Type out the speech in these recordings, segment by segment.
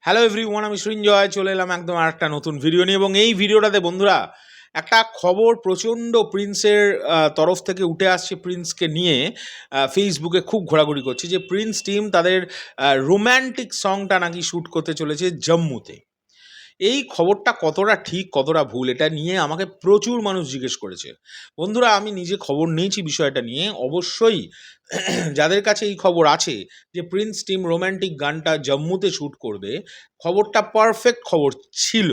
Hello everyone, আমি সৃঞ্জয় চলে এলাম একদম আরেকটা নতুন ভিডিও নিয়ে। এবং এই ভিডিওটাতে বন্ধুরা একটা খবর প্রচণ্ড প্রিন্সের তরফ থেকে উঠে আসছে, প্রিন্সকে নিয়ে ফেসবুকে খুব ঘোরাঘুরি করছে যে প্রিন্স টিম তাদের রোম্যান্টিক সংটা নাকি শ্যুট করতে চলেছে জম্মুতে। এই খবরটা কতটা ঠিক কতটা ভুল এটা নিয়ে আমাকে প্রচুর মানুষ জিজ্ঞেস করেছে। বন্ধুরা, আমি নিজে খবর নিয়েছি বিষয়টা নিয়ে। অবশ্যই যাদের কাছে এই খবর আছে যে প্রিন্স টিম রোম্যান্টিক গানটা জম্মুতে শ্যুট করবে, খবরটা পারফেক্ট খবর ছিল।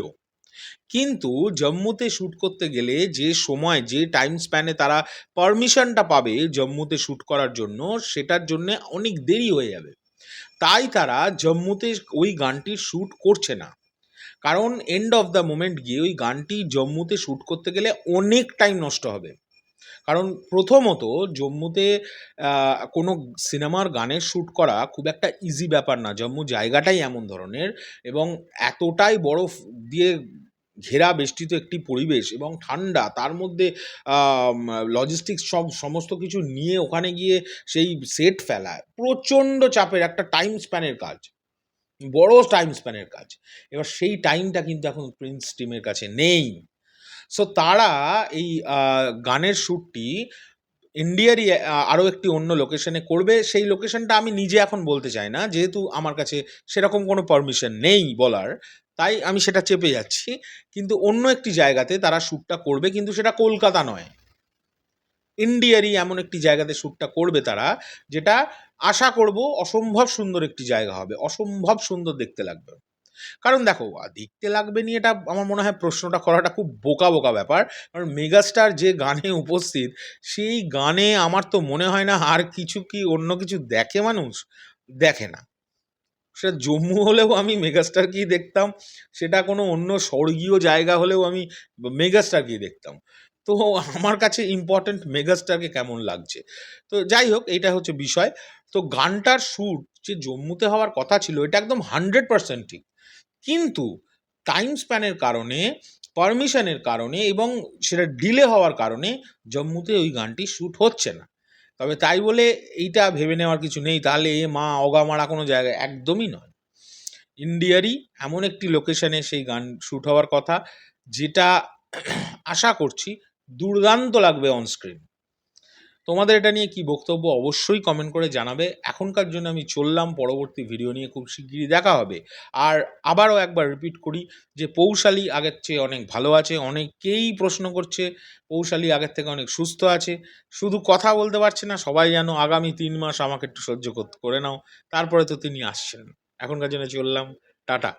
কিন্তু জম্মুতে শ্যুট করতে গেলে যে সময় যে টাইম স্প্যানে তারা পারমিশনটা পাবে জম্মুতে শ্যুট করার জন্য, সেটার জন্যে অনেক দেরি হয়ে যাবে। তাই তারা জম্মুতে ওই গানটির শ্যুট করছে না। কারণ এন্ড অফ দ্য মোমেন্ট গিয়ে ওই গানটি জম্মুতে শ্যুট করতে গেলে অনেক টাইম নষ্ট হবে। কারণ প্রথমত জম্মুতে কোনো সিনেমার গানের শ্যুট করা খুব একটা ইজি ব্যাপার না। জম্মু জায়গাটাই এমন ধরনের এবং এতটাই বরফ দিয়ে ঘেরা বেষ্টিত একটি পরিবেশ এবং ঠান্ডা, তার মধ্যে লজিস্টিক্স সমস্ত কিছু নিয়ে ওখানে গিয়ে সেই সেট ফেলা প্রচণ্ড চাপের একটা টাইম স্প্যানের কাজ, বড় টাইম স্প্যানের কাজ। এবার সেই টাইমটা কিন্তু এখন প্রিন্স টিমের কাছে নেই। সো তারা এই গানের শ্যুটটি ইন্ডিয়ারই আরও একটি অন্য লোকেশনে করবে। সেই লোকেশনটা আমি নিজে এখন বলতে চাই না, যেহেতু আমার কাছে সেরকম কোনো পারমিশন নেই বলার, তাই আমি সেটা চেপে যাচ্ছি। কিন্তু অন্য একটি জায়গাতে তারা শ্যুটটা করবে, কিন্তু সেটা কলকাতা নয়, ইন্ডিয়ারই এমন একটি জায়গাতে শ্যুটটা করবে তারা, যেটা আশা করব অসম্ভব সুন্দর একটি জায়গা হবে, অসম্ভব সুন্দর দেখতে লাগবে। কারণ দেখো, দেখতে লাগবে নিয়ে এটা আমার মনে হয় প্রশ্নটা করাটা খুব বোকা বোকা ব্যাপার। কারণ মেগাস্টার যে গানে উপস্থিত, সেই গানে আমার তো মনে হয় না আর কিছু কি অন্য কিছু দেখে মানুষ, দেখে না। সেটা জম্মু হলেও আমি মেগাস্টারকেই দেখতাম, সেটা কোনো অন্য স্বর্গীয় জায়গা হলেও আমি মেগাস্টারকেই দেখতাম। তো আমার কাছে ইম্পর্ট্যান্ট মেগাস্টারকে কেমন লাগছে। তো যাই হোক, এইটা হচ্ছে বিষয়। তো গানটার শ্যুট যে জম্মুতে হওয়ার কথা ছিল, এটা একদম 100% ঠিক। কিন্তু টাইম স্প্যানের কারণে, পারমিশনের কারণে এবং সেটা ডিলে হওয়ার কারণে জম্মুতে ওই গানটি শ্যুট হচ্ছে না। তবে তাই বলে এইটা ভেবে নেওয়ার কিছু নেই তাহলে এ মা অগামারা কোনো জায়গায়, একদমই নয়। ইন্ডিয়ারই এমন একটি লোকেশনে সেই গান শ্যুট হওয়ার কথা, যেটা আশা করছি দুর্দান্ত লাগবে অন স্ক্রিন। তোমাদের এটা নিয়ে কি বক্তব্য অবশ্যই কমেন্ট করে জানাবে। এখনকার জন্য আমি চললাম, পরবর্তী ভিডিও নিয়ে খুব শিগগিরই দেখা হবে। আর আবারও একবার রিপিট করি যে পৌশালী আগের চেয়ে অনেক ভালো আছে। অনেকেই প্রশ্ন করছে পৌশালী আগের থেকে অনেক সুস্থ আছে, শুধু কথা বলতে পারছে না। সবাই যেন আগামী 3 মাস আমাকে একটু সহ্য করে নাও, তারপরে তো তিনি আসছেন। এখনকার জন্য চললাম, টাটা।